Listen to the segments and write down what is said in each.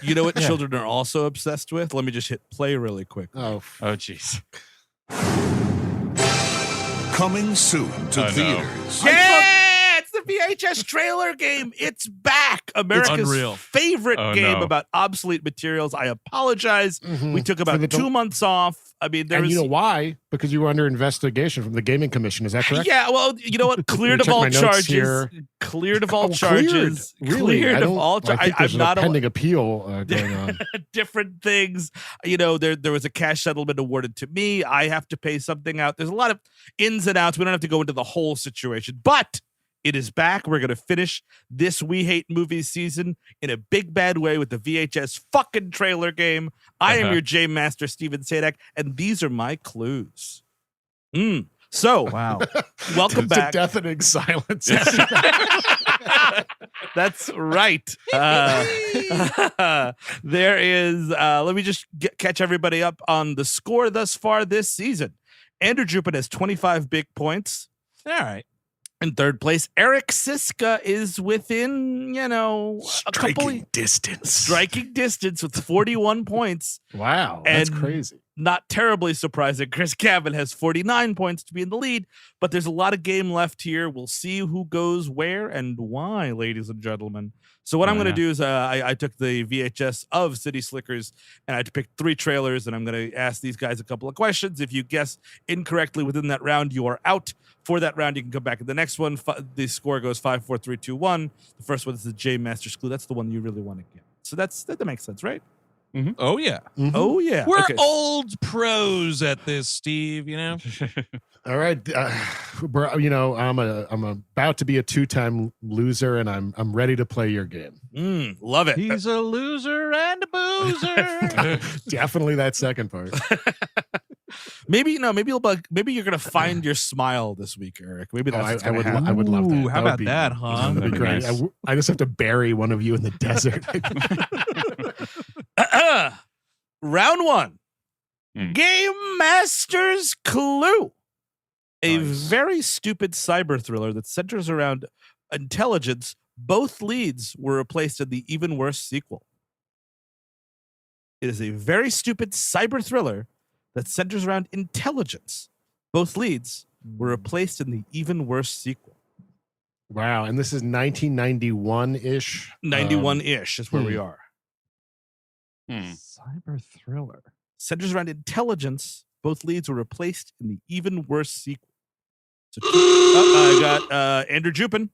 You know what children are also obsessed with? Let me just hit play really quick. Oh, jeez. Coming soon to theaters. Yeah, it's the VHS trailer game. It's back. America's favorite game about obsolete materials. I apologize. We took about 2 months off. I mean, you know why? Because you were under investigation from the Gaming Commission. Is that correct? Yeah, well, you know what? Cleared of all charges. Cleared of all charges. Really? Cleared of all charges. I think there's a pending appeal going on. Different things. You know, there was a cash settlement awarded to me. I have to pay something out. There's a lot of ins and outs. We don't have to go into the whole situation, but it is back. We're going to finish this We Hate Movies season in a big bad way with the VHS fucking trailer game. I am your J Master, Steven Sadak, and these are my clues. So, welcome back. It's a deafening silence. That's right. There is, let me just catch everybody up on the score thus far this season. Andrew Jupin has 25 big points. All right. In third place, Eric Siska is within, striking distance with 41 points. Wow, that's crazy. Not terribly surprising. Chris Cabin has 49 points to be in the lead, but there's a lot of game left here. We'll see who goes where and why, ladies and gentlemen. So what I'm going to do is I took the VHS of City Slickers and I picked 3 trailers, and I'm going to ask these guys a couple of questions. If you guess incorrectly within that round, you are out. For that round, you can come back in the next one. The score goes 5, 4, 3, 2, 1. The first one is the J Master's clue. That's the one you really want to get. So that makes sense, right? Mm-hmm. Oh yeah. Mm-hmm. Oh yeah. We're old pros at this, Steve. You know. All right, I'm about to be a 2-time loser, and I'm ready to play your game. Love it. He's a loser and a boozer. Definitely that second part. Maybe you're gonna find your smile this week, Eric. Maybe that's I would love that. How about that, huh? That'd be great. Nice. I just have to bury one of you in the desert. Round 1. Game Master's Clue. A very stupid cyber thriller that centers around intelligence. Both leads were replaced in the even worse sequel. It is a very stupid cyber thriller that centers around intelligence. Both leads were replaced in the even worse sequel. Wow, and this is 1991-ish? 91-ish is where we are. Cyber thriller. Centers around intelligence. Both leads were replaced in the even worse sequel. So, I got Andrew Jupin.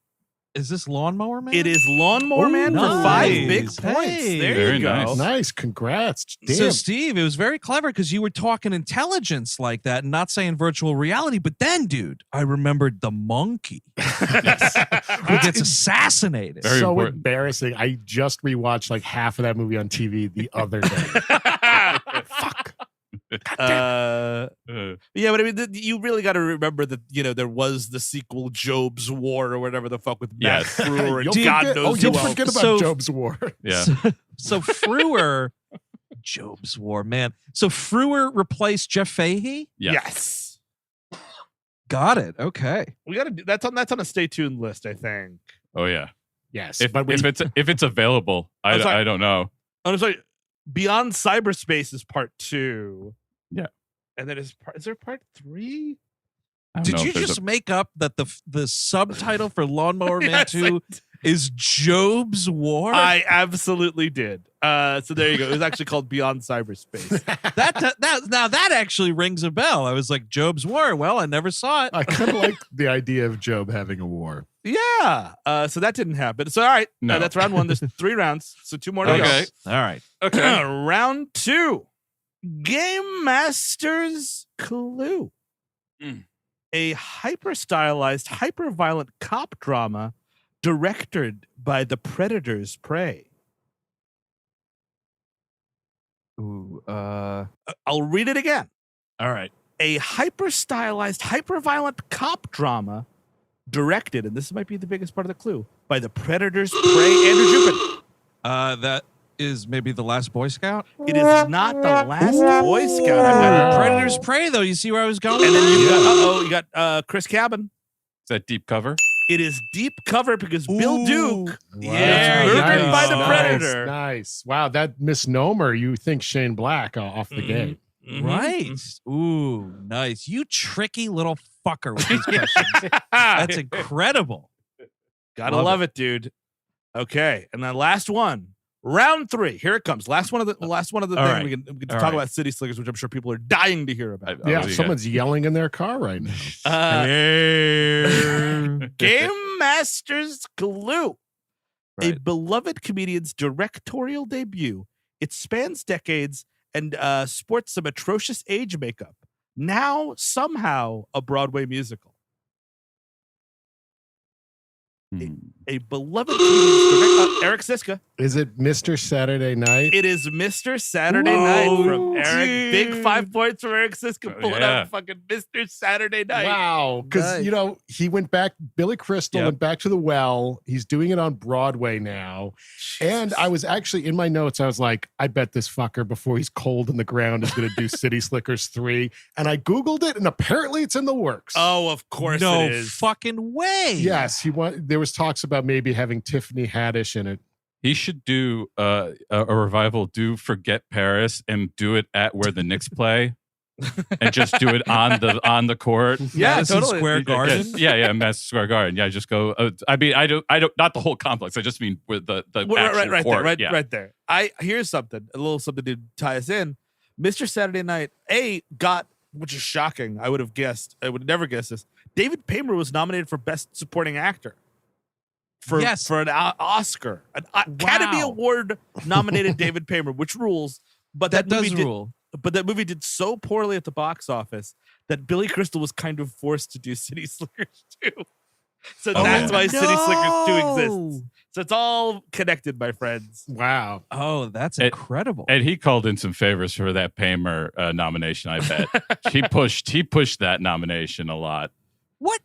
Is this Lawnmower Man? It is Lawnmower Man for 5 big points. Hey, there you go. Nice. Congrats. Damn. So, Steve, it was very clever because you were talking intelligence like that and not saying virtual reality. But then, dude, I remembered the monkey who gets assassinated. Very so important. Embarrassing. I just rewatched like half of that movie on TV the other day. Fuck. Yeah, but I mean, you really got to remember that there was the sequel Job's War or whatever the fuck with Matt Frewer and God knows who else. Forget about Job's War. Yeah. So Frewer, Job's War, man. So Frewer replaced Jeff Fahey. Yes. Got it. Okay. We got to do that's on a stay tuned list, I think. Oh yeah. Yes. If it's available, I don't know. I'm sorry. Beyond Cyberspace is part 2. Yeah. And then is there part 3? Did you just make up that the subtitle for Lawnmower Man 2 is Job's War? I absolutely did. So there you go. It was actually called Beyond Cyberspace. That actually rings a bell. I was like, Job's War. Well, I never saw it. I kind of like the idea of Job having a war. Yeah. So that didn't happen. So all right. No. That's round 1. There's 3 rounds. So 2 more to go. Okay. All right. Okay. Round 2. Game Master's Clue. A hyper-stylized, hyper-violent cop drama directed by the Predator's Prey. Ooh, I'll read it again. All right. A hyper-stylized, hyper-violent cop drama directed, and this might be the biggest part of the clue, by the Predator's Prey. Andrew Jupin. That is maybe The Last Boy Scout? It is not The Last Boy Scout. Predator's Prey, though. You see where I was going? And then you got Chris Cabin. Is that Deep Cover? It is deep cover because Bill Duke Wow. is murdered by the Predator. Nice. Wow, that misnomer. You think Shane Black off the game. Right. Ooh, nice. You tricky little fucker with these questions. That's incredible. Gotta love it, dude. Okay, and then last one, round 3. Here it comes. Last one of the thing. right. We can All talk right. about City Slickers, which I'm sure people are dying to hear about. Yeah, someone's yelling in their car right now. Game Master's Clue, a Right. beloved comedian's directorial debut. It spans decades and sports some atrocious age makeup. Now, somehow, a Broadway musical. A beloved comedian's Eric Siska. Is it Mr. Saturday Night? It is Mr. Saturday Night from Eric. Big 5 points from Eric Siska pulling out fucking Mr. Saturday Night. Wow. Because, he went back, Billy Crystal went back to the well. He's doing it on Broadway now. And I was actually, in my notes, I was like, I bet this fucker, before he's cold in the ground, is going to do City Slickers 3. And I Googled it, and apparently it's in the works. Oh, of course No it is. fucking way. Yes, there was talks about maybe having Tiffany Haddish in it. He should do a revival. Do Forget Paris and do it at where the Knicks play, and just do it on the court. Yeah, Madison totally. Square Garden. Yeah, Madison Square Garden. Yeah, just go. I don't. Not the whole complex. I just mean with the actual right court. there, right there. Here's something, a little something to tie us in. Mr. Saturday Night got, which is shocking. I would have guessed. I would never guess this. David Paymer was nominated for Best Supporting Actor. For an Oscar, an Academy Award nominated David Paymer, which rules. But that movie does rule. But that movie did so poorly at the box office that Billy Crystal was kind of forced to do City Slickers 2. So that's why City Slickers 2 exists. So it's all connected, my friends. Wow. Oh, that's incredible. And he called in some favors for that Paymer nomination. I bet he pushed that nomination a lot. What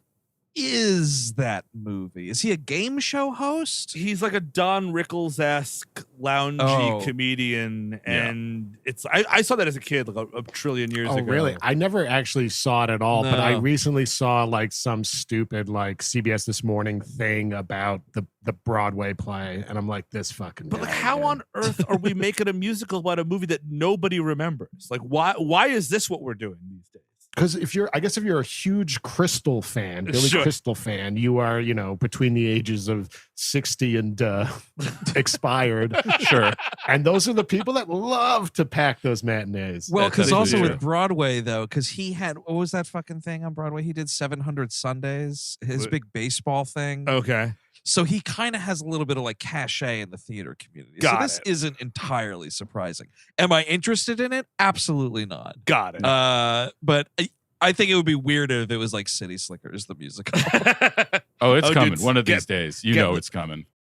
is that movie? Is he a game show host? He's like a Don Rickles-esque loungy comedian, and it's I saw that as a kid, like a trillion years ago. Oh, really? I never actually saw it at all, but I recently saw like some stupid like CBS This Morning thing about the Broadway play, and I'm like, this fucking. But like, how on earth are we making a musical about a movie that nobody remembers? Like, why is this what we're doing these days? Because if you're a huge Crystal fan, Billy Crystal fan, you are, between the ages of 60 and expired. Sure. And those are the people that love to pack those matinees. Well, because That's also true. with Broadway, though, because he had, what was that fucking thing on Broadway? He did 700 Sundays, his big baseball thing. Okay. So he kind of has a little bit of like cachet in the theater community. Got so this it. isn't entirely surprising. Am I interested in it? Absolutely not. Got it. But I think it would be weirder if it was like City Slickers, the musical. Oh, it's coming. Dude, One of these days. You know it's coming.